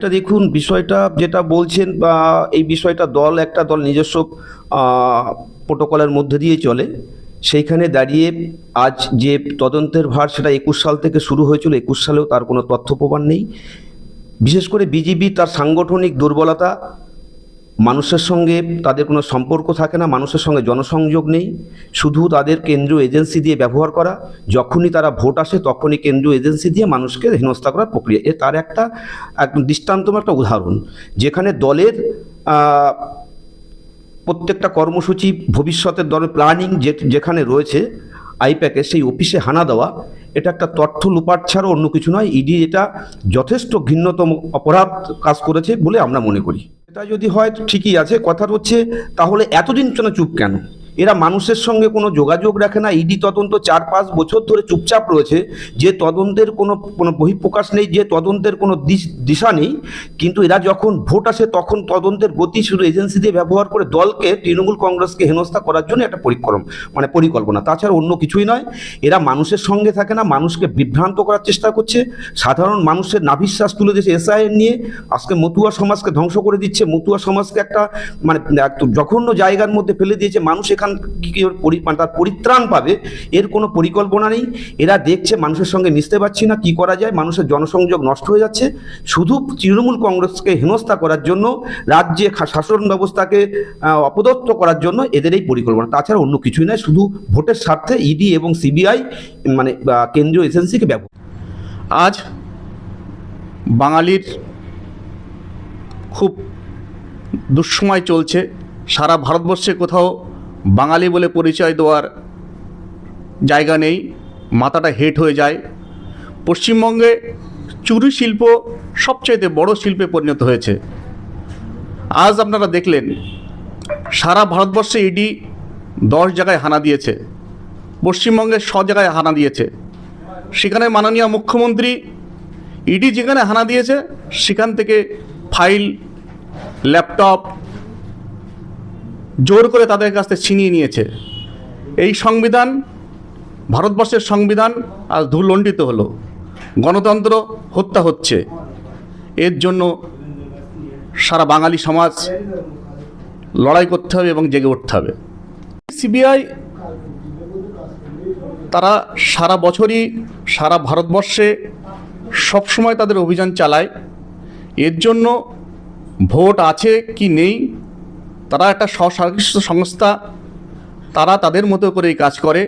এটা দেখুন বিষয়টা যেটা বলছেন বা এই বিষয়টা একটা দল নিজস্ব প্রোটোকলের মধ্যে দিয়ে চলে। সেইখানে দাঁড়িয়ে আজ যে তদন্তের ভার সেটা ২১ সাল থেকে শুরু হয়েছিল, ২১ সালেও তার কোনো তথ্য প্রমাণ নেই। বিশেষ করে বিজেপি তার সাংগঠনিক দুর্বলতা, মানুষের সঙ্গে তাদের কোনো সম্পর্ক থাকে না, মানুষের সঙ্গে জনসংযোগ নেই, শুধু তাদের কেন্দ্রীয় এজেন্সি দিয়ে ব্যবহার করা। যখনই তারা ভোট আসে তখনই কেন্দ্রীয় এজেন্সি দিয়ে মানুষকে হেনস্থা করার প্রক্রিয়া। তার একটা দৃষ্টান্তম একটা উদাহরণ, যেখানে দলের প্রত্যেকটা কর্মসূচি, ভবিষ্যতের দলের প্ল্যানিং যেখানে রয়েছে আইপ্যাকে, সেই অফিসে হানা দেওয়া, এটা একটা তথ্য লুপাট ছাড়া অন্য কিছু নয়। ইডি এটা যথেষ্ট ঘৃণ্যতম অপরাধ কাজ করেছে বলে আমরা মনে করি। এটা যদি হয় ঠিকই আছে, কথা হচ্ছে তাহলে এতদিন কেন চুপ কেন? এরা মানুষের সঙ্গে কোনো যোগাযোগ রাখে না। ইডি তদন্ত ৪-৫ বছর ধরে চুপচাপ রয়েছে, যে তদন্তের কোনো বহিঃপ্রকাশ নেই, যে তদন্তের কোনো দিশা নেই। কিন্তু এরা যখন ভোট আসে তখন তদন্তের গতি শুধু এজেন্সি দিয়ে ব্যবহার করে দলকে, তৃণমূল কংগ্রেসকে হেনস্থা করার জন্য একটা পরিকল্পনা, তাছাড়া অন্য কিছুই নয়। এরা মানুষের সঙ্গে থাকে না, মানুষকে বিভ্রান্ত করার চেষ্টা করছে, সাধারণ মানুষের নাভিশ্বাস তুলে দিয়েছে এসআইএন নিয়ে। আজকে মতুয়া সমাজকে ধ্বংস করে দিচ্ছে, মতুয়া সমাজকে একটা জঘন্য জায়গার মধ্যে ফেলে দিয়েছে। মানুষ এখান তার পরিত্রাণ পাবে এর কোনো পরিকল্পনা নেই। এরা দেখছে মানুষের সঙ্গে মিশতে পারছি না, কি করা যায়, মানুষের জনসংযোগ নষ্ট হয়ে যাচ্ছে। শুধু তৃণমূল কংগ্রেসকে হেনস্থা করার জন্য, রাজ্যে শাসন ব্যবস্থাকে অপদস্থ করার জন্য এদের এই পরিকল্পনা, তাছাড়া অন্য কিছুই নয়। শুধু ভোটের স্বার্থে ইডি এবং সিবিআই কেন্দ্রীয় এজেন্সিকে ব্যবহার। আজ বাঙালির খুব দুঃসময় চলছে। সারা ভারতবর্ষে কোথাও বাঙালি বলে পরিচয় দেওয়ার জায়গা নেই, মাথাটা হেট হয়ে যায়। পশ্চিমবঙ্গে চুরি শিল্প সবচাইতে বড় শিল্পে পরিণত হয়েছে। আজ আপনারা দেখলেন সারা ভারতবর্ষে ইডি 10 জায়গায় হানা দিয়েছে, পশ্চিমবঙ্গে 100 জায়গায় হানা দিয়েছে। সেখানে মাননীয় মুখ্যমন্ত্রী ইডি যেখানে হানা দিয়েছে সেখান থেকে ফাইল, ল্যাপটপ জোর করে তাদের কাছ থেকে ছিনিয়ে নিয়েছে। এই সংবিধান, ভারতবর্ষের সংবিধান আজ ধুলণ্ডিত হলো, গণতন্ত্র হত্যা হচ্ছে। এর জন্য সারা বাঙালি সমাজ লড়াই করতে হবে এবং জেগে উঠতে হবে। সিবিআই তারা সারা বছরই সারা ভারতবর্ষে সবসময় তাদের অভিযান চালায়। এর জন্য ভোট আছে কি নেই, তারা একটা স্বশাসিত সংস্থা, তারা তাদের মতো করেই কাজ করে।